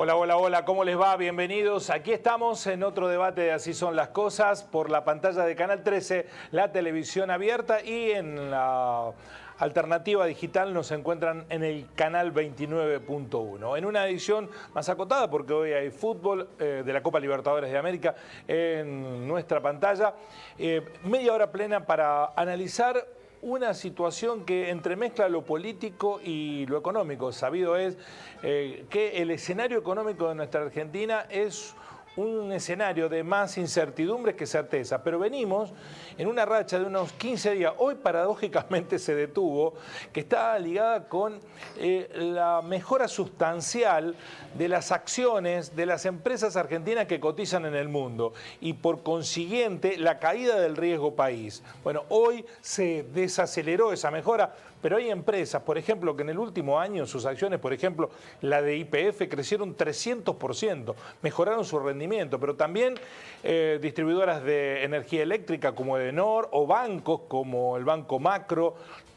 Hola, hola, hola, ¿cómo les va? Bienvenidos. Aquí estamos en otro debate de Así son las cosas por la pantalla de Canal 13, la televisión abierta, y en la alternativa digital nos encuentran en el canal 29.1. En una edición más acotada porque hoy hay fútbol de la Copa Libertadores de América en nuestra pantalla. Media hora plena para analizar una situación que entremezcla lo político y lo económico. Sabido es que el escenario económico de nuestra Argentina es un escenario de más incertidumbres que certeza, pero venimos en una racha de unos 15 días, hoy paradójicamente se detuvo, que está ligada con la mejora sustancial de las acciones de las empresas argentinas que cotizan en el mundo y por consiguiente la caída del riesgo país. Bueno, hoy se desaceleró esa mejora, pero hay empresas, por ejemplo, que en el último año sus acciones, por ejemplo, la de YPF, crecieron 300%, mejoraron su rendimiento, pero también distribuidoras de energía eléctrica como Edenor o bancos como el Banco Macro,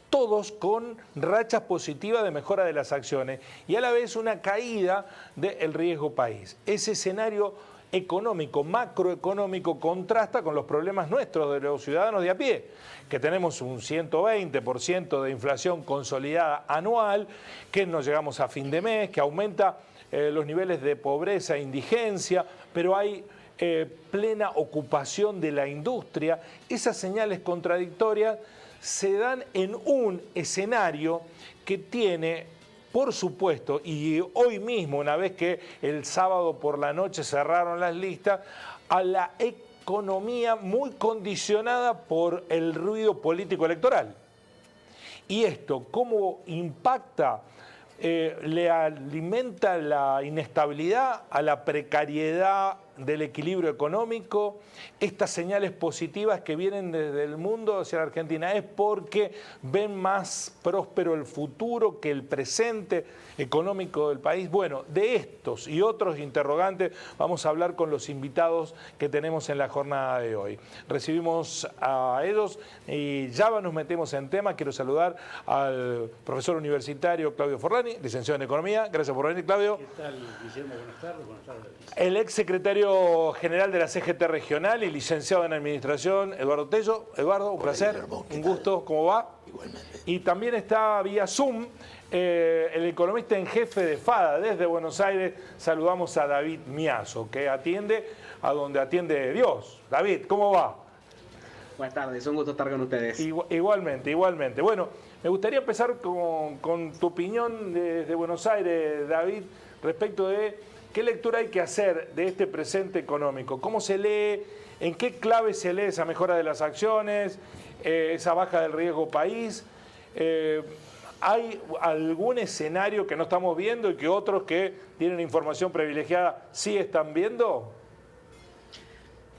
todos con rachas positivas de mejora de las acciones y a la vez una caída del riesgo país. Ese escenario económico, macroeconómico, contrasta con los problemas nuestros de los ciudadanos de a pie, que tenemos un 120% de inflación consolidada anual, que no llegamos a fin de mes, que aumenta los niveles de pobreza e indigencia, pero hay plena ocupación de la industria. Esas señales contradictorias se dan en un escenario que tiene, por supuesto, y hoy mismo, una vez que el sábado por la noche cerraron las listas, a la economía muy condicionada por el ruido político electoral. Y esto, ¿cómo impacta? Le alimenta la inestabilidad, a la precariedad del equilibrio económico. Estas señales positivas que vienen desde el mundo hacia la Argentina es porque ven más próspero el futuro que el presente económico del país. Bueno, de estos y otros interrogantes vamos a hablar con los invitados que tenemos en la jornada de hoy. Recibimos a ellos y ya nos metemos en tema. Quiero saludar al profesor universitario Claudio Forlani, licenciado en Economía. Gracias por venir, Claudio. ¿Qué tal, Guillermo? Buenas tardes. Buenas tardes. El ex secretario general de la CGT regional y licenciado en Administración, Eduardo Tello. Eduardo, un placer, un gusto, ¿cómo va? Igualmente. Y también está vía Zoom el economista en jefe de FADA desde Buenos Aires. Saludamos a David Miazo, que atiende a donde atiende Dios. David, ¿cómo va? Buenas tardes, un gusto estar con ustedes. Igualmente, igualmente. Bueno, me gustaría empezar con tu opinión desde Buenos Aires, David, respecto de qué lectura hay que hacer de este presente económico. ¿Cómo se lee? ¿En qué clave se lee esa mejora de las acciones? Esa baja del riesgo país. ¿Hay algún escenario que no estamos viendo y que otros que tienen información privilegiada sí están viendo?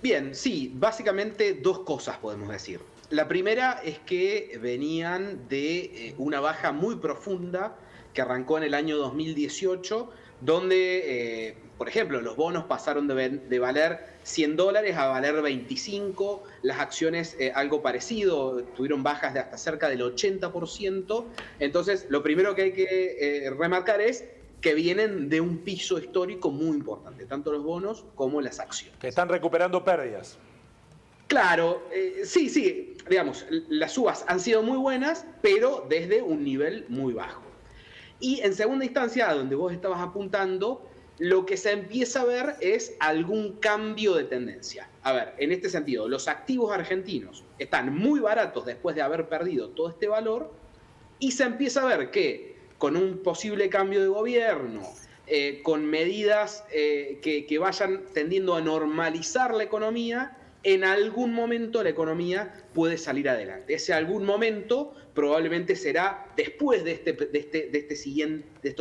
Bien, sí, básicamente dos cosas podemos decir. La primera es que venían de una baja muy profunda que arrancó en el año 2018, donde, por ejemplo, los bonos pasaron de valer $100 a valer 25, las acciones algo parecido, tuvieron bajas de hasta cerca del 80%. Entonces, lo primero que hay que remarcar es que vienen de un piso histórico muy importante, tanto los bonos como las acciones. Que están recuperando pérdidas. Claro, sí, digamos, las subas han sido muy buenas, pero desde un nivel muy bajo. Y en segunda instancia, a donde vos estabas apuntando, lo que se empieza a ver es algún cambio de tendencia. A ver, en este sentido, los activos argentinos están muy baratos después de haber perdido todo este valor y se empieza a ver que con un posible cambio de gobierno, con medidas que vayan tendiendo a normalizar la economía, en algún momento la economía puede salir adelante. Ese algún momento probablemente será después de estos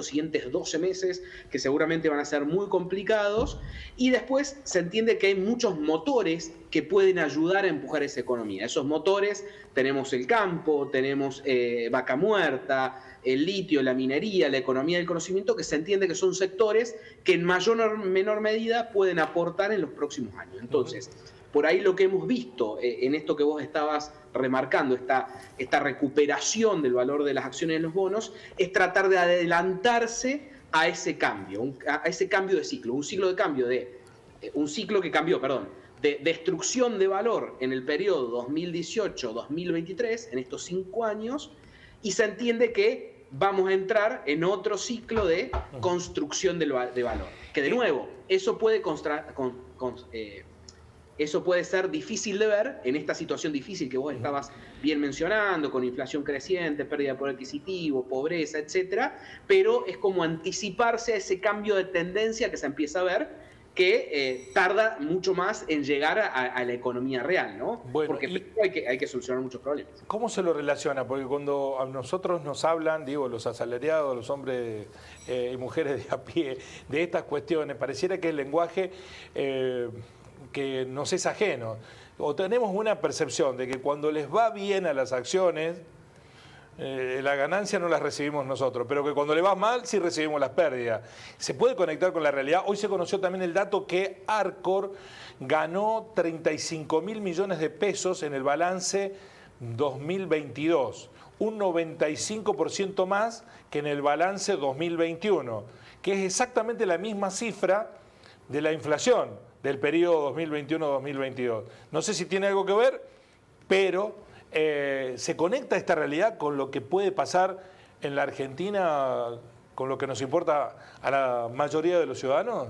siguientes 12 meses, que seguramente van a ser muy complicados, y después se entiende que hay muchos motores que pueden ayudar a empujar esa economía. Esos motores, tenemos el campo, tenemos vaca muerta, el litio, la minería, la economía del conocimiento, que se entiende que son sectores que en mayor o menor medida pueden aportar en los próximos años. Entonces, por ahí lo que hemos visto en esto que vos estabas remarcando, esta recuperación del valor de las acciones de los bonos, es tratar de adelantarse a ese cambio, a ese cambio de ciclo, un ciclo que cambió, de destrucción de valor en el periodo 2018-2023, en estos 5 años, y se entiende que vamos a entrar en otro ciclo de construcción de valor. Que de nuevo, eso puede ser difícil de ver en esta situación difícil que vos estabas bien mencionando, con inflación creciente, pérdida de poder adquisitivo, pobreza, etcétera, pero es como anticiparse a ese cambio de tendencia que se empieza a ver, que tarda mucho más en llegar a la economía real, ¿no? Bueno, porque hay que solucionar muchos problemas. ¿Cómo se lo relaciona? Porque cuando a nosotros nos hablan, digo, los asalariados, los hombres y mujeres de a pie, de estas cuestiones, pareciera que el lenguaje que nos es ajeno. O tenemos una percepción de que cuando les va bien a las acciones, la ganancia no las recibimos nosotros, pero que cuando le va mal sí recibimos las pérdidas. ¿Se puede conectar con la realidad? Hoy se conoció también el dato que Arcor ganó 35.000 millones de pesos en el balance 2022, un 95% más que en el balance 2021, que es exactamente la misma cifra de la inflación del periodo 2021-2022. No sé si tiene algo que ver, pero ¿se conecta esta realidad con lo que puede pasar en la Argentina, con lo que nos importa a la mayoría de los ciudadanos?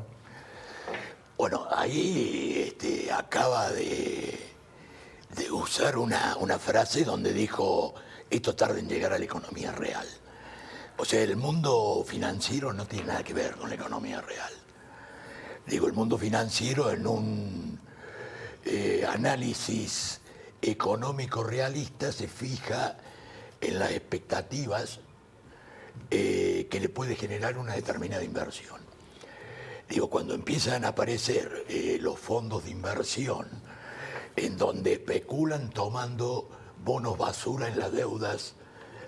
Bueno, ahí acaba de usar una frase donde dijo, esto tarda en llegar a la economía real. O sea, el mundo financiero no tiene nada que ver con la economía real. Digo, el mundo financiero en un análisis económico realista se fija en las expectativas que le puede generar una determinada inversión. Digo, cuando empiezan a aparecer los fondos de inversión en donde especulan tomando bonos basura en las deudas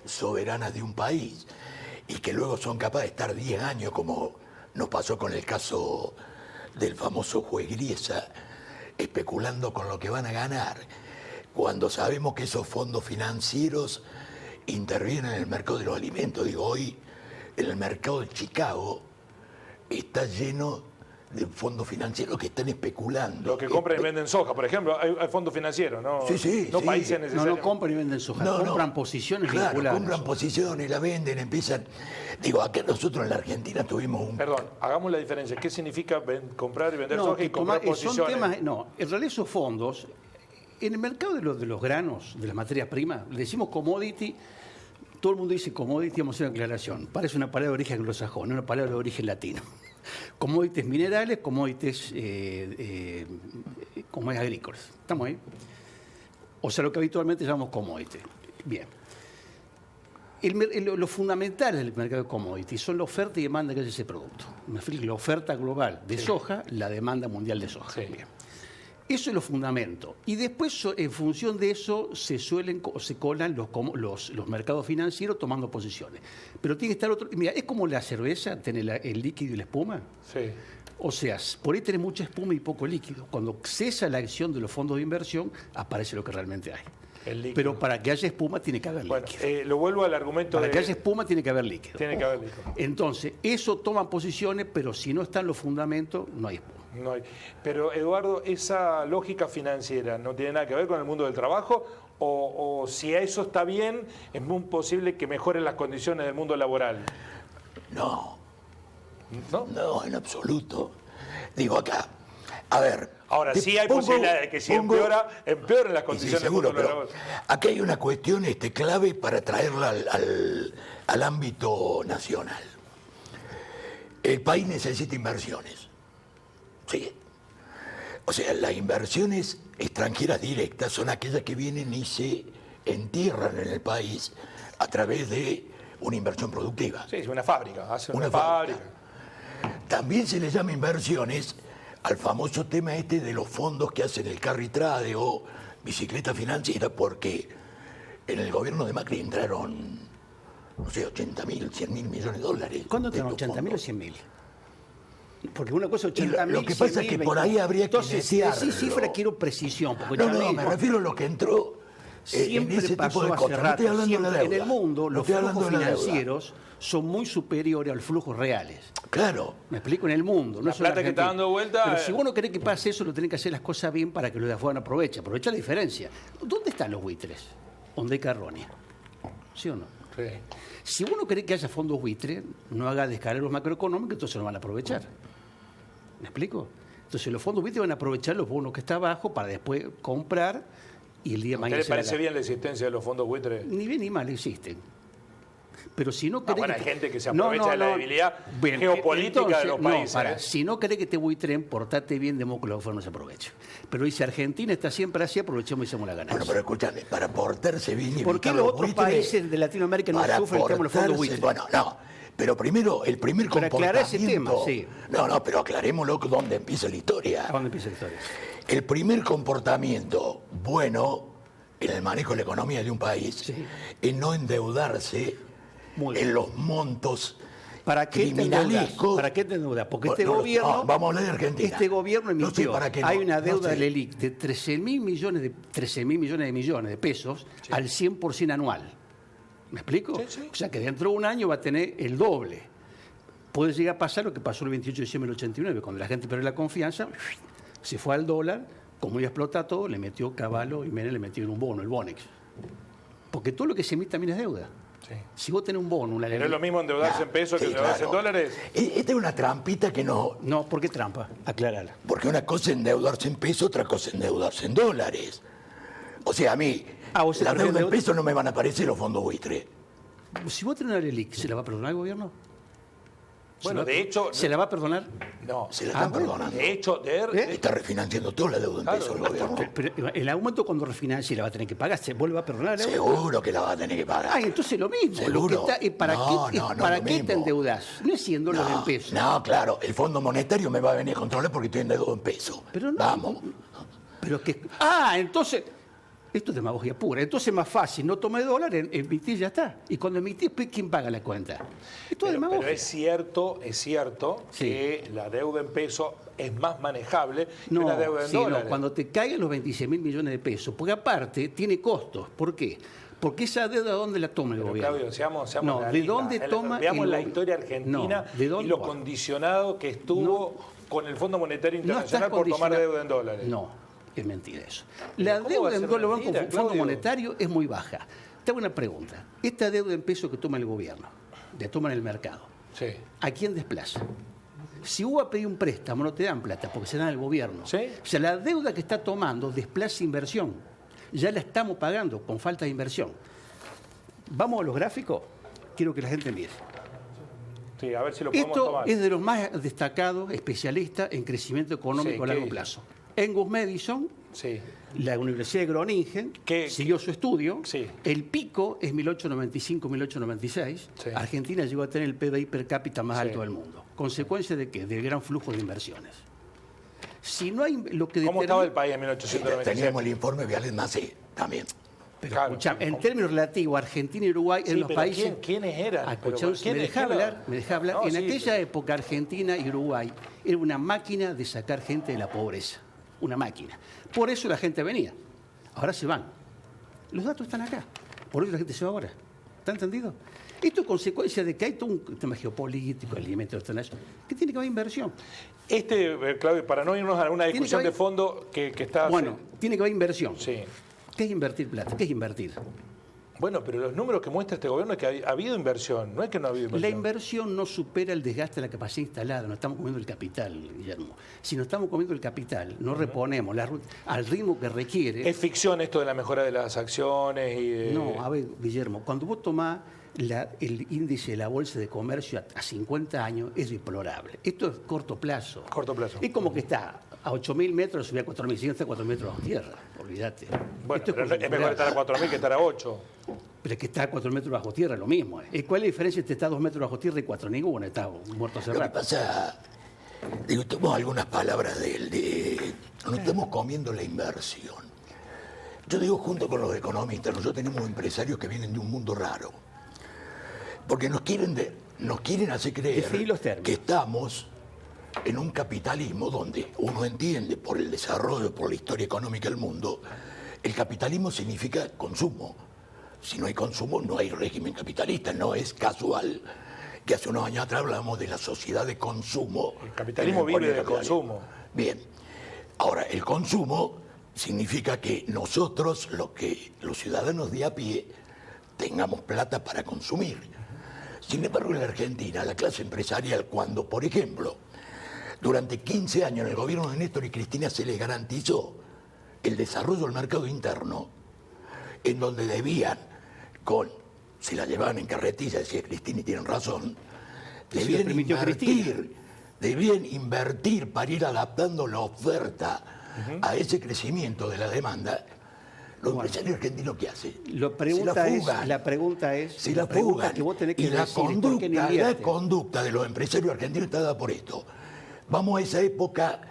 soberanas de un país y que luego son capaces de estar 10 años, como nos pasó con el caso del famoso juez Griesa, especulando con lo que van a ganar, cuando sabemos que esos fondos financieros intervienen en el mercado de los alimentos. Digo, hoy en el mercado de Chicago está lleno de fondos financieros que están especulando. Los que compran y venden soja, por ejemplo, hay fondos financieros, ¿no? Sí, no sí. países necesarios. No compran y venden soja, compran posiciones claro, vinculadas. compran posiciones, la venden, empiezan. Digo, acá nosotros en la Argentina tuvimos un... Perdón, hagamos la diferencia. ¿Qué significa comprar y vender soja y comprar posiciones? Son temas, en realidad esos fondos, en el mercado de los granos, de las materias primas, le decimos commodity. Todo el mundo dice commodity, vamos a hacer una aclaración. Parece una palabra de origen anglosajón, una palabra de origen latino. Commodities minerales, commodities agrícolas. ¿Estamos ahí? O sea, lo que habitualmente llamamos commodity. Bien. Lo fundamental del mercado de commodities son la oferta y demanda que hace ese producto. Me refiero a la oferta global de soja, la demanda mundial de soja. Sí. Bien. Eso es lo fundamento. Y después, en función de eso, se colan los mercados financieros tomando posiciones. Pero tiene que estar otro... Mira, es como la cerveza, tener el líquido y la espuma. Sí. O sea, por ahí tenés mucha espuma y poco líquido. Cuando cesa la acción de los fondos de inversión, aparece lo que realmente hay. Pero para que haya espuma tiene que haber líquido. Lo vuelvo al argumento para que haya espuma tiene que haber líquido. Tiene que haber líquido. Entonces, eso toma posiciones, pero si no están los fundamentos, no hay espuma. No hay. Pero, Eduardo, ¿esa lógica financiera no tiene nada que ver con el mundo del trabajo? O si eso está bien, es muy posible que mejoren las condiciones del mundo laboral. No. ¿No? No, en absoluto. Digo, acá, a ver... Ahora, sí hay posibilidad de que si empeoren las condiciones del mundo laboral. Acá hay una cuestión clave para traerla al ámbito nacional. El país necesita inversiones. Sí. O sea, las inversiones extranjeras directas son aquellas que vienen y se entierran en el país a través de una inversión productiva. Sí, es una fábrica. Hace una fábrica. También se le llama inversiones al famoso tema de los fondos que hacen el carry trade o bicicleta financiera, porque en el gobierno de Macri entraron, no sé, 80.000, 100.000 millones de dólares. ¿Cuándo entraron 80.000 o 100.000? Porque una cosa es 80.000. Lo que pasa es que por ahí habría que Entonces, iniciarlo. si cifra quiero precisión. No, me refiero a lo que entró Siempre ese tipo pasó de hace cosas. No rato. estoy hablando de la Siempre en deuda. el mundo No los estoy hablando flujos de la deuda. financieros son muy superiores a los flujos reales. Claro. Me explico, en el mundo. No La solo en plata que está Argentina. dando vuelta, Pero si vos no querés que pase eso, lo tenés que hacer las cosas bien para que los de afuera no aprovechen. Aprovecha la diferencia. ¿Dónde están los buitres? Donde hay Carronia. ¿Sí o no? Sí. Si vos no querés que haya fondos buitres, no haga descargos macroeconómicos, entonces no van a aprovechar. ¿Me explico? Entonces los fondos buitres van a aprovechar los bonos que está abajo para después comprar y el día de ¿A usted mañana le se la parece ganan. bien la existencia de los fondos buitres? Ni bien ni mal existen. Pero si no querés bueno, que hay gente que se aprovecha de la debilidad Bien, geopolítica de los países. No, si no querés que te buitren, portate bien de modo que los afuera no se aprovechen. Pero dice Argentina está siempre así, aprovechemos y hacemos la ganancia. Bueno, pero escúchame, para portarse bien y ¿Por qué evitar los otros buitres, países de Latinoamérica no para sufren el tema de los fondos portarse- buitres? Bueno, no. Pero primero, el primer Para aclarar ese comportamiento... tema, sí. No, pero aclarémoslo dónde empieza la historia. ¿A dónde empieza la historia? El primer comportamiento bueno en el manejo de la economía de un país Sí. es no endeudarse Muy bien. en los montos ¿Para qué te endeudas? criminalescos. ¿Para qué te endeudas? Porque este No, gobierno... no, vamos a hablar de Argentina. Este gobierno No sé emitió, para qué no, hay una no deuda sé. del ELIC de 13.000 millones de pesos al 100% anual. ¿Me explico? Sí, sí. O sea que dentro de un año va a tener el doble. Puede llegar a pasar lo que pasó el 28 de diciembre del 89, cuando la gente perdió la confianza, se fue al dólar, como iba a explotar todo, le metió Cavallo y Menem le metió en un bono, el Bonex. Porque todo lo que se emite también es deuda. Sí. Si vos tenés un bono, una Pero es lo mismo endeudarse en pesos que Sí, endeudarse en claro. dólares. Esta es una trampita que no... No, ¿por qué trampa? Aclarala. Porque una cosa es endeudarse en pesos, otra cosa es endeudarse en dólares. O sea, a mí, vos se la prefiere deuda en deuda- pesos no me van a aparecer los fondos buitres. Si vos tenés una ELIC, ¿se la va a perdonar el gobierno? Bueno, de hecho, ¿Se la va a perdonar? no. Se la están bueno. perdonando. De hecho, Está refinanciando toda la deuda en Claro, pesos el gobierno. Pero el aumento cuando refinancie la va a tener que pagar, ¿se vuelve a perdonar? Seguro que la va a tener que pagar. Ah, entonces lo mismo. Lo que ¿Seguro? está, ¿Para No, qué, no, no, ¿para lo qué te mismo. endeudas? No es 100 dólares en pesos. No, claro, el Fondo Monetario me va a venir a controlar porque estoy endeudado en pesos. Pero no, Vamos. Pero que, entonces, esto es demagogia pura. Entonces es más fácil no tomar dólares, emitir ya está. Y cuando emitís, ¿quién paga la cuenta? Esto es pero demagogia. es cierto Sí. que la deuda en pesos es más manejable que No, la deuda en sí, dólares. no, cuando te caigan los 26.000 millones de pesos, porque aparte tiene costos. ¿Por qué? Porque esa deuda, ¿dónde la toma el Pero, gobierno? Claudio, seamos No, ¿de realistas. dónde toma Veamos el la gobi- historia argentina No, ¿de dónde? y lo condicionado que estuvo con el Fondo Monetario Internacional por tomar condicionado- deuda en dólares. No, es mentira eso. La ¿cómo va a deuda ser en dólares con mentira, el Fondo Claudio? Monetario es muy baja. Te hago una pregunta. Esta deuda en pesos que toma el gobierno, que toma en el mercado, Sí. ¿a quién desplaza? Si vos vas a pedir un préstamo, no te dan plata porque se dan al gobierno. Sí. O sea, la deuda que está tomando desplaza inversión. Ya la estamos pagando con falta de inversión. Vamos a los gráficos. Quiero que la gente mire. Sí, a ver si lo podemos Esto tomar. es de los más destacados especialistas en crecimiento económico Sí, a largo ¿qué? plazo. Angus Madison, Sí. la Universidad de Groningen, ¿Qué? siguió su estudio. Sí. El pico es 1895-1896. Sí. Argentina llegó a tener el PBI per cápita más Sí. alto del mundo. ¿Consecuencia de qué? Del gran flujo de inversiones. Si no hay lo que ¿Cómo determina- estaba el país en 1896? Teníamos el informe Viales Macé también. Pero Claro. escuchá, en términos relativos, Argentina y Uruguay Sí, en los pero países. ¿quiénes eran? Escuchá, Pero, ¿quiénes? ¿me deja ¿Quién hablar? era? ¿Me deja hablar? No, En sí, aquella pero- época, Argentina y Uruguay era una máquina de sacar gente de la pobreza. Una máquina. Por eso la gente venía. Ahora se van. Los datos están acá. Por eso la gente se va ahora. ¿Está entendido? Esto es consecuencia de que hay todo un tema geopolítico, alimentos internacional, que tiene que haber inversión. Claudio, para no irnos a una Tiene discusión que haber- de fondo que está... Bueno, tiene que haber inversión. Sí. ¿Qué es invertir plata? ¿Qué es invertir? Bueno, pero los números que muestra este gobierno es que ha habido inversión, no es que no ha habido La inversión. inversión no supera el desgaste de la capacidad instalada, no estamos comiendo el capital, Guillermo. Si no estamos comiendo el capital, no reponemos la ruta al ritmo que requiere. ¿Es ficción esto de la mejora de las acciones? Y de... No, a ver, Guillermo, cuando vos tomás el índice de la Bolsa de Comercio a 50 años, es deplorable. Esto es corto plazo. Corto plazo. Es como que está a 8.000 metros, subía a 4.000, si no está a 4 metros bajo tierra, olvídate. Bueno, Esto pero contemporáneo. es mejor estar a 4.000 que estar a 8. Pero es que está a 4 metros bajo tierra, lo mismo. ¿Cuál es la diferencia entre estar a 2 metros bajo tierra y 4? Ninguna, está muerto hace Lo que rato. pasa, digo, tomo algunas palabras de él, nos estamos comiendo la inversión. Yo digo, junto con los economistas, nosotros tenemos empresarios que vienen de un mundo raro. Porque nos quieren hacer Definí creer los términos. que estamos en un capitalismo donde uno entiende por el desarrollo, por la historia económica del mundo, El capitalismo significa consumo. Si no hay consumo, no hay régimen capitalista. No es casual que hace unos años atrás hablamos de la sociedad de consumo. El capitalismo vive del consumo. Bien. Ahora, el consumo significa que nosotros, los ciudadanos de a pie, tengamos plata para consumir. Sin embargo, en la Argentina, la clase empresarial, cuando, por ejemplo, durante 15 años en el gobierno de Néstor y Cristina se les garantizó el desarrollo del mercado interno, en donde debían, si la llevaban en carretilla, decía Cristina y tienen razón, debían invertir para ir adaptando la oferta a ese crecimiento de la demanda. Los empresarios argentinos, ¿qué hacen? La pregunta es, se la fugan. Que vos tenés que y la decir, ¿por qué no la invierte? conducta de los empresarios argentinos está dada por esto. Vamos a esa época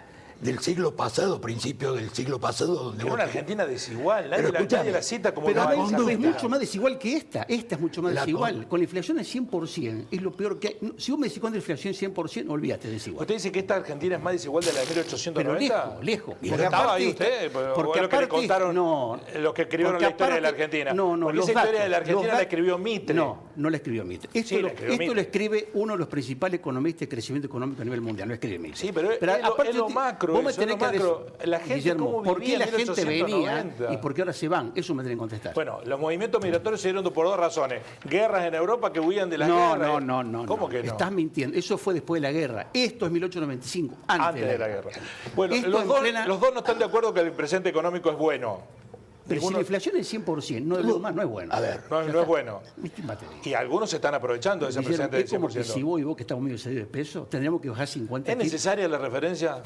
del siglo pasado, principio del siglo pasado, donde Era una Argentina desigual, nadie la cita como pero una es mucho más desigual que esta. Esta es mucho más desigual. Con la inflación es 100%, es lo peor que hay. Si vos me decís cuándo la inflación es 100%, olvídate de desigual. ¿Usted dice que esta Argentina es más desigual de la de 1890? Pero lejos. Porque estaba ahí usted, porque lo que le contaron los que escribieron la historia de la Argentina. No, porque esa historia de la Argentina la escribió Mitre. No la escribió Mitre. Esto lo escribe uno de los principales economistas de crecimiento económico a nivel mundial, no escribe Mitre. Sí, pero es lo macro. Vos me tenés que decir, la gente, Guillermo, ¿por qué la gente venía y por qué ahora se van? Eso me tienen que contestar. Bueno, los movimientos migratorios se dieron por dos razones. Guerras en Europa que huían de las guerras. No. ¿Cómo que no? Estás mintiendo. Eso fue después de la guerra. Esto es 1895, antes de la guerra. Bueno, los dos no están de acuerdo que el presente económico es bueno. Pero si la inflación es 100%, no es bueno. A ver, no es bueno. Y algunos se están aprovechando de ese presente del 100%. Es como que si vos y vos que estamos medio excedidos de peso, tendríamos que bajar 50 kilos. ¿Es necesaria la referencia?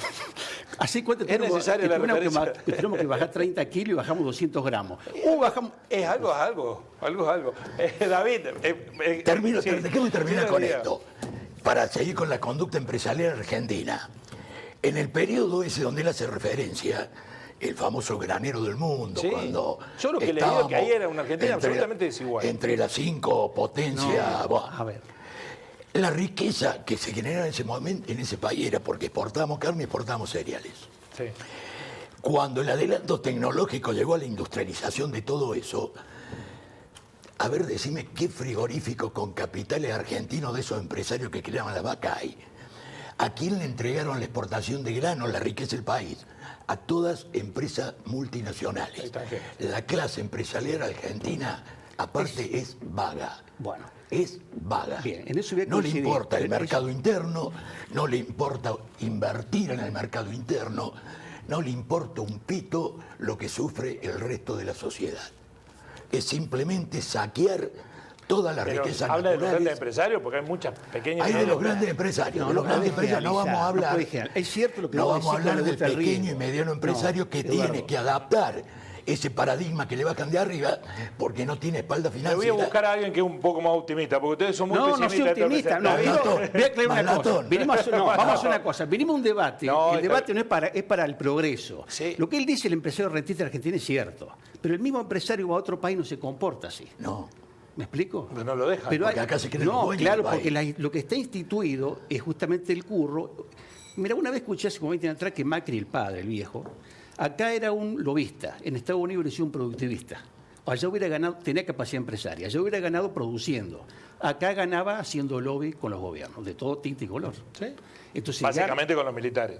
¿Así cuánto ¿Es necesaria la referencia? Tenemos que bajar 30 kilos y bajamos 200 gramos. Es algo. David, déjame terminar con esto. Para seguir con la conducta empresarial argentina. En el periodo ese donde él hace referencia, el famoso granero del mundo, cuando yo lo que le digo que ahí era una Argentina absolutamente desigual. Entre las 5 potencias. A ver. La riqueza que se generaba en ese momento, en ese país, era porque exportábamos carne y exportábamos cereales. Sí. Cuando el adelanto tecnológico llegó a la industrialización de todo eso, a ver, decime qué frigorífico con capitales argentinos de esos empresarios que creaban la vaca hay. ¿A quién le entregaron la exportación de grano, la riqueza del país? A todas empresas multinacionales. La clase empresarial argentina, aparte, es vaga. Bueno. Es vaga. Bien, en eso voy a no le coincidir, importa el mercado interno, no le importa invertir en el mercado interno, no le importa un pito lo que sufre el resto de la sociedad. Es simplemente saquear toda la riqueza habla naturales. de los grandes empresarios, porque hay muchas pequeñas. Hay de los grandes empresarios. Los grandes empresarios no vamos a hablar. Es cierto lo que no vos vamos a decís, hablar del pequeño y mediano empresario que Eduardo, tiene que adaptar ese paradigma que le bajan de arriba porque no tiene espalda financiera. Le voy a buscar a alguien que es un poco más optimista, porque ustedes son muy pesimistas. No soy optimista. Voy a aclarar una cosa. Vamos a hacer una cosa. Vinimos a un debate. El debate no es para el progreso. Sí. Lo que él dice, el empresario rentista argentino, es cierto. Pero el mismo empresario va a otro país no se comporta así. No. ¿Me explico? Pero no lo dejan. Pero porque acá se creen no, los claro, dueños del porque lo que está instituido es justamente el curro. Mira, una vez escuché hace como 20 años atrás que Macri, el padre, el viejo, acá era un lobista, en Estados Unidos hubiera sido un productivista. Allá hubiera ganado, tenía capacidad empresaria, allá hubiera ganado produciendo. Acá ganaba haciendo lobby con los gobiernos, de todo tinte y color. ¿Sí? Entonces, básicamente con los militares.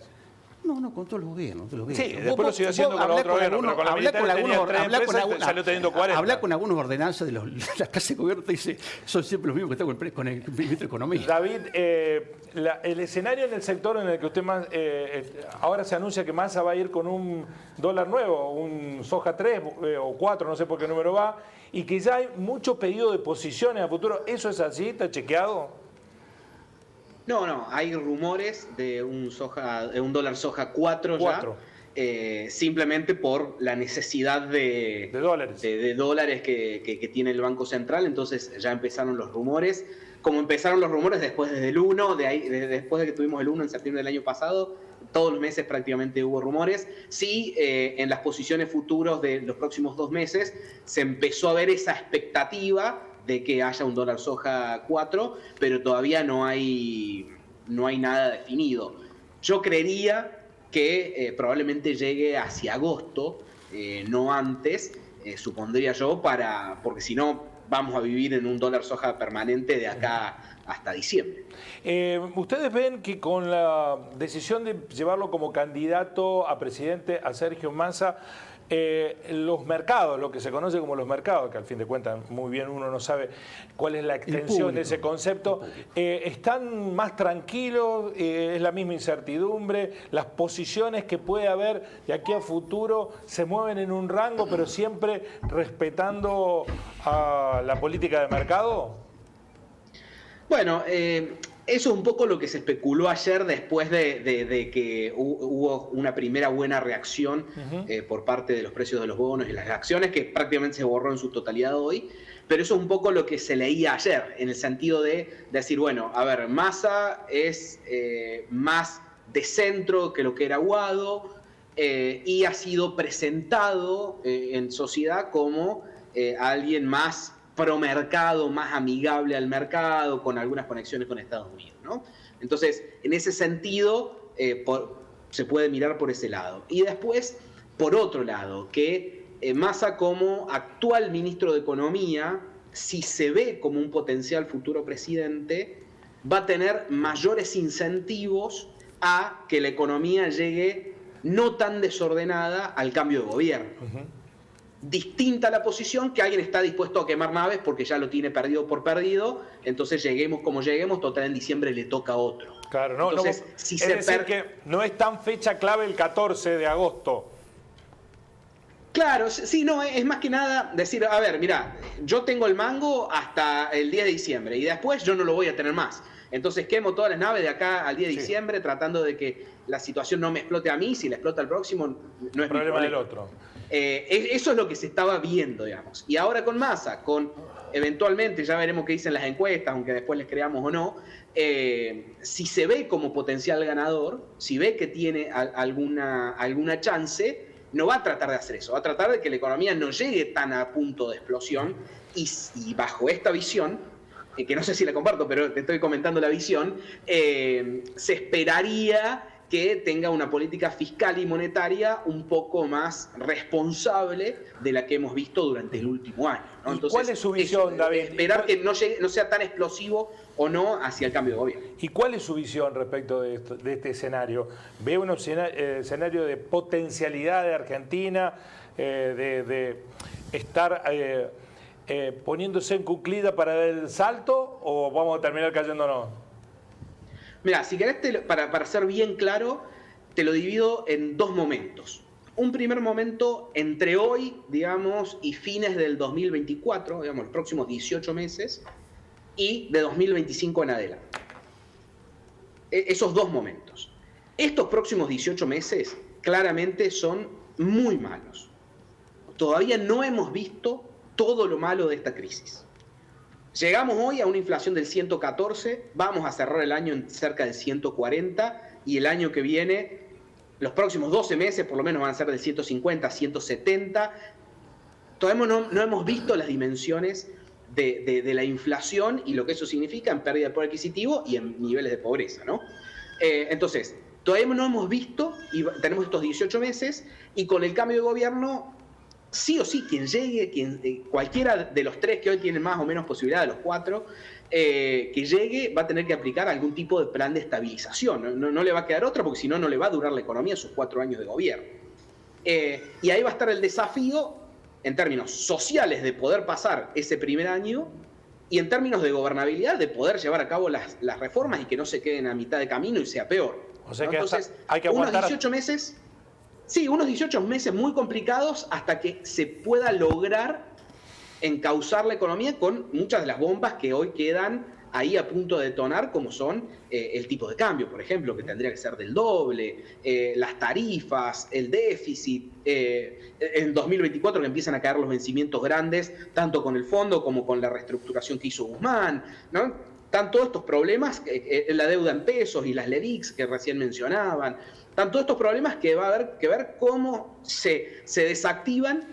No, con todos los gobiernos. Sí, después lo sigue haciendo con los otros gobiernos, pero con los militares tenía 3 empresas, salió teniendo 40. Habla con algunos ordenanzas de las casas de gobierno, te dice, son siempre los mismos que están con el ministro de Economía. David, el escenario en el sector en el que usted más, ahora se anuncia que Massa va a ir con un dólar nuevo, un soja 3 o 4, no sé por qué número va, y que ya hay mucho pedido de posiciones a futuro. ¿Eso es así? ¿Está chequeado? No, hay rumores de un dólar soja 4 ya, simplemente por la necesidad de dólares que tiene el Banco Central. Entonces ya empezaron los rumores. Como empezaron los rumores después del 1, después de que tuvimos el 1 en septiembre del año pasado, todos los meses prácticamente hubo rumores. Sí, en las posiciones futuros de los próximos 2 meses se empezó a ver esa expectativa de que haya un dólar soja 4, pero todavía no hay nada definido. Yo creería que probablemente llegue hacia agosto, no antes, supondría yo, porque si no vamos a vivir en un dólar soja permanente de acá hasta diciembre. ¿Ustedes ven que con la decisión de llevarlo como candidato a presidente a Sergio Massa, los mercados, lo que se conoce como los mercados, que al fin de cuentas muy bien uno no sabe cuál es la extensión de ese concepto, están más tranquilos, es la misma incertidumbre, las posiciones que puede haber de aquí a futuro se mueven en un rango, pero siempre respetando a la política de mercado? Bueno, eso es un poco lo que se especuló ayer después de que hubo una primera buena reacción por parte de los precios de los bonos y las acciones, que prácticamente se borró en su totalidad hoy. Pero eso es un poco lo que se leía ayer, en el sentido de decir, bueno, a ver, Massa es más de centro que lo que era Guado y ha sido presentado en sociedad como alguien más promercado, más amigable al mercado, con algunas conexiones con Estados Unidos, ¿no? Entonces, en ese sentido, se puede mirar por ese lado. Y después, por otro lado, que Massa como actual ministro de Economía, si se ve como un potencial futuro presidente, va a tener mayores incentivos a que la economía llegue no tan desordenada al cambio de gobierno. Distinta la posición que alguien está dispuesto a quemar naves porque ya lo tiene perdido por perdido, entonces lleguemos como lleguemos, total en diciembre le toca a otro. Claro, no, entonces, no, si es decir que no es tan fecha clave el 14 de agosto. Claro, sí, no, es más que nada decir, a ver, mira, yo tengo el mango hasta el 10 de diciembre y después yo no lo voy a tener más. Entonces quemo todas las naves de acá al 10 de diciembre tratando de que la situación no me explote a mí, si la explota al próximo no es problema del otro. Eso es lo que se estaba viendo, digamos. Y ahora con Massa, eventualmente, ya veremos qué dicen las encuestas, aunque después les creamos o no, si se ve como potencial ganador, si ve que tiene alguna chance, no va a tratar de hacer eso, va a tratar de que la economía no llegue tan a punto de explosión y bajo esta visión, que no sé si la comparto, pero te estoy comentando la visión, se esperaría que tenga una política fiscal y monetaria un poco más responsable de la que hemos visto durante el último año, ¿no? Entonces, ¿cuál es su visión, David? Esperar que no sea tan explosivo o no hacia el cambio de gobierno. ¿Y cuál es su visión respecto de este escenario? ¿Ve un escenario de potencialidad de Argentina, de estar poniéndose en cuclilla para dar el salto, o vamos a terminar cayéndonos? Mira, si querés, para ser bien claro, te lo divido en dos momentos. Un primer momento entre hoy, digamos, y fines del 2024, digamos, los próximos 18 meses, y de 2025 en adelante. Esos dos momentos. Estos próximos 18 meses claramente son muy malos. Todavía no hemos visto todo lo malo de esta crisis. Llegamos hoy a una inflación del 114, vamos a cerrar el año en cerca del 140 y el año que viene, los próximos 12 meses por lo menos van a ser del 150, 170. Todavía no hemos visto las dimensiones de la inflación y lo que eso significa en pérdida de poder adquisitivo y en niveles de pobreza, ¿no? Entonces, todavía no hemos visto y tenemos estos 18 meses y con el cambio de gobierno, sí o sí, quien llegue, cualquiera de los tres que hoy tienen más o menos posibilidad, de los cuatro, que llegue va a tener que aplicar algún tipo de plan de estabilización. No le va a quedar otra porque si no, no le va a durar la economía sus 4 años de gobierno. Y ahí va a estar el desafío en términos sociales de poder pasar ese primer año y en términos de gobernabilidad de poder llevar a cabo las reformas y que no se queden a mitad de camino y sea peor. O sea, ¿no? que entonces, hay que aguantar unos 18 meses... Sí, unos 18 meses muy complicados hasta que se pueda lograr encauzar la economía con muchas de las bombas que hoy quedan ahí a punto de detonar, como son el tipo de cambio, por ejemplo, que tendría que ser del doble, las tarifas, el déficit, en 2024 que empiezan a caer los vencimientos grandes, tanto con el fondo como con la reestructuración que hizo Guzmán, ¿no? Están todos estos problemas, la deuda en pesos y las LELIQs que recién mencionaban. Están todos estos problemas que va a haber que ver cómo se desactivan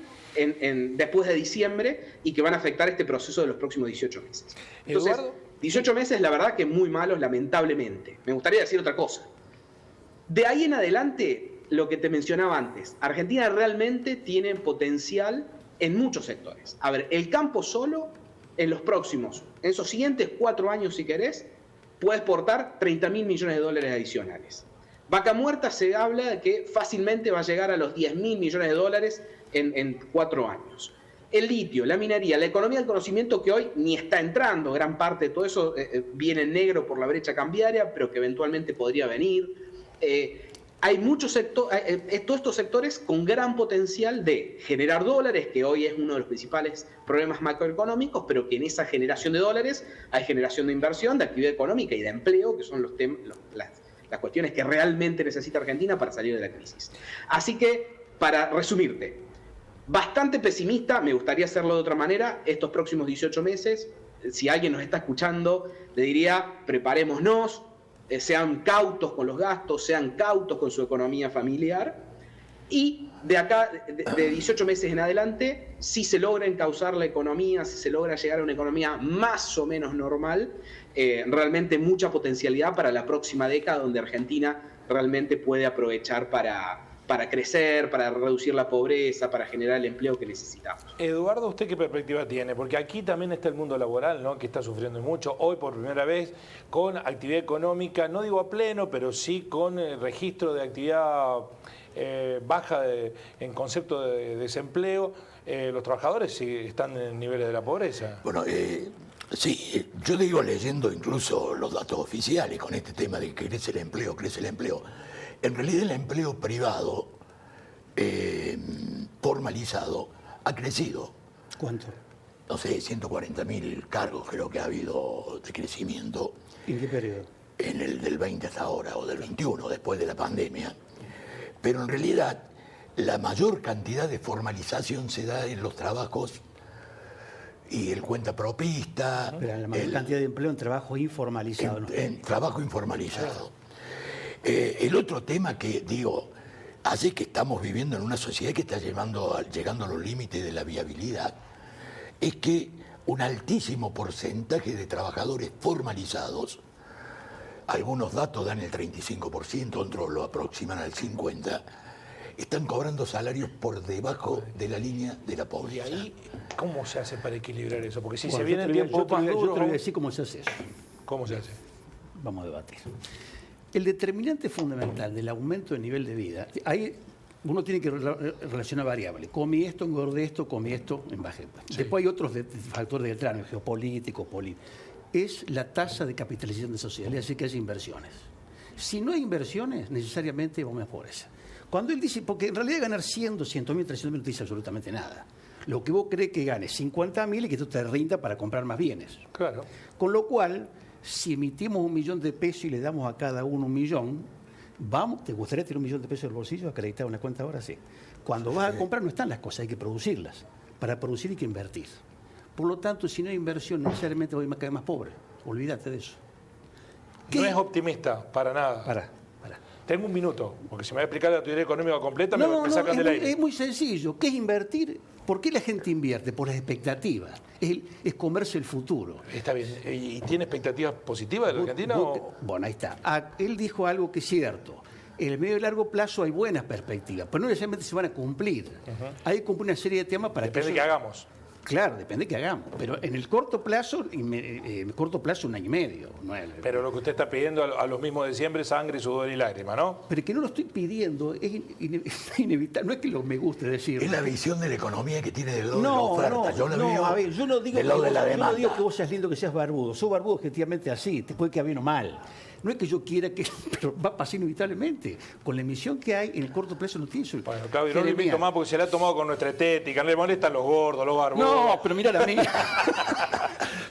después de diciembre y que van a afectar este proceso de los próximos 18 meses. Entonces, Eduardo, 18 meses, la verdad que muy malos, lamentablemente. Me gustaría decir otra cosa. De ahí en adelante, lo que te mencionaba antes. Argentina realmente tiene potencial en muchos sectores. A ver, el campo solo, en esos siguientes 4 años, si querés, puede exportar 30.000 millones de dólares adicionales. Vaca Muerta se habla de que fácilmente va a llegar a los 10.000 millones de dólares en 4 años. El litio, la minería, la economía del conocimiento, que hoy ni está entrando, gran parte de todo eso viene en negro por la brecha cambiaria, pero que eventualmente podría venir. Hay muchos sectores, todos estos sectores con gran potencial de generar dólares, que hoy es uno de los principales problemas macroeconómicos, pero que en esa generación de dólares hay generación de inversión, de actividad económica y de empleo, que son las cuestiones que realmente necesita Argentina para salir de la crisis. Así que, para resumirte, bastante pesimista, me gustaría hacerlo de otra manera, estos próximos 18 meses, si alguien nos está escuchando, le diría, preparémonos, sean cautos con los gastos, sean cautos con su economía familiar, y de acá, de 18 meses en adelante, si se logra encauzar la economía, si se logra llegar a una economía más o menos normal, realmente mucha potencialidad para la próxima década, donde Argentina realmente puede aprovechar para crecer, para reducir la pobreza, para generar el empleo que necesitamos. Eduardo, ¿usted qué perspectiva tiene? Porque aquí también está el mundo laboral, ¿no?, que está sufriendo mucho. Hoy, por primera vez, con actividad económica, no digo a pleno, pero sí con registro de actividad baja en concepto de desempleo. Los trabajadores sí están en niveles de la pobreza. Bueno, sí, yo digo, leyendo incluso los datos oficiales con este tema de que crece el empleo. En realidad el empleo privado formalizado ha crecido. ¿Cuánto? No sé, 140.000 cargos creo que ha habido de crecimiento. ¿En qué periodo? En el del 20 hasta ahora, o del 21, después de la pandemia. Pero en realidad la mayor cantidad de formalización se da en los trabajos y el cuentapropista. Pero la mayor cantidad de empleo en trabajo informalizado. En trabajo informalizado. El otro tema que, digo, hace que estamos viviendo en una sociedad que está llegando a los límites de la viabilidad, es que un altísimo porcentaje de trabajadores formalizados, algunos datos dan el 35%, otros lo aproximan al 50%, están cobrando salarios por debajo de la línea de la pobreza. ¿Y ahí cómo se hace para equilibrar eso? Porque si Bueno, se vienen tiempos más duros... Yo te voy a decir cómo se hace eso. ¿Cómo se hace? Vamos a debatir. El determinante fundamental del aumento del nivel de vida, ahí uno tiene que relacionar variables. Comí esto, engordé esto, comí esto, embajé. Sí. Después hay otros factores de entrada, geopolíticos, es la tasa de capitalización de sociedad, es decir, que haya inversiones. Si no hay inversiones, necesariamente vamos a pobreza. Cuando él dice, porque en realidad ganar 100, 200.000, 300.000 no te dice absolutamente nada. Lo que vos crees que ganes 50.000 y que esto te rinda para comprar más bienes. Claro. Con lo cual, si emitimos 1 millón de pesos y le damos a cada uno 1 millón, ¿te gustaría tener 1 millón de pesos en el bolsillo acreditado en una cuenta ahora? Sí. Cuando vas a comprar no están las cosas, hay que producirlas. Para producir hay que invertir. Por lo tanto, si no hay inversión, necesariamente voy a caer más pobre. Olvídate de eso. No es optimista, para nada. Para. Tengo 1 minuto, porque si me va a explicar la teoría económica completa, me sacan del aire. Es muy sencillo. ¿Qué es invertir? ¿Por qué la gente invierte? Por las expectativas. Es comerse el futuro. Está bien. ¿Y tiene expectativas positivas de la Argentina? Bueno, ahí está. Él dijo algo que es cierto. En el medio y largo plazo hay buenas perspectivas, pero no necesariamente se van a cumplir. Hay que cumplir una serie de temas para Depende de qué hagamos. Claro, depende de qué hagamos. Pero en el corto plazo, 1 año y medio. Pero lo que usted está pidiendo a los mismos de siempre, sangre, sudor y lágrima, ¿no? Pero que no lo estoy pidiendo, es inevitable. No es que me guste decir. Es la visión de la economía que tiene del lado de la oferta. Yo la veo a ver, yo no digo demanda. Digo que vos seas lindo, que seas barbudo. Sos barbudo objetivamente así, te puede quedar bien o mal. No es que yo quiera que... Pero va a pasar inevitablemente. Con la emisión que hay, en el corto plazo no tiene su... Bueno, Claudio, no lo invito más porque se la ha tomado con nuestra estética. No le molestan los gordos, los barbudos. No, pero mira la mía.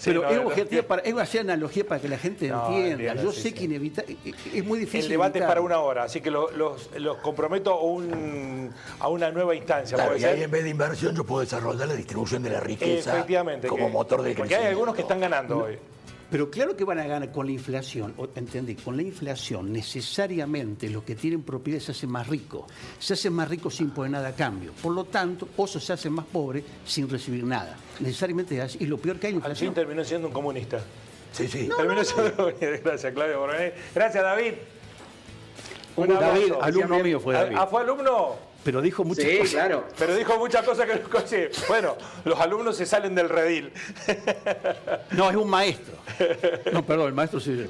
Pero sí, es una analogía para que la gente entienda. Yo sé que es muy difícil. El debate es para 1 hora, así que los comprometo a una nueva instancia. Claro, y ahí en vez de inversión yo puedo desarrollar la distribución de la riqueza. Efectivamente, como motor de crecimiento. Porque hay algunos que están ganando hoy. Pero claro que van a ganar con la inflación, entendí, con la inflación necesariamente los que tienen propiedades se hacen más ricos. Se hacen más ricos sin poner nada a cambio. Por lo tanto, osos se hacen más pobres sin recibir nada. Necesariamente es así. Y lo peor que hay en la inflación... Al fin terminó siendo un comunista. Sí. Terminó siendo un comunista. Gracias, Claudio, por venir. Gracias, David. Un abrazo. David, alumno mío fue David. ¿Fue alumno? Pero dijo muchas Sí, cosas. claro. Pero dijo muchas cosas que no conocí. Bueno, los alumnos se salen del redil. No, es un maestro. No, perdón, el maestro sí.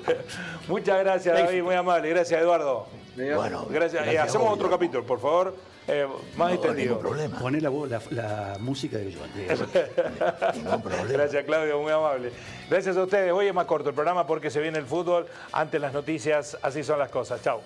Muchas gracias, David, muy amable. Gracias, Eduardo. Bueno, Gracias. a Hacemos vos, otro Guillermo. capítulo, por favor. Más No, extendido. ningún problema. Poné la música de John. Ningún problema. Gracias, Claudio, muy amable. Gracias a ustedes. Hoy es más corto el programa porque se viene el fútbol. Antes las noticias, así son las cosas. Chao.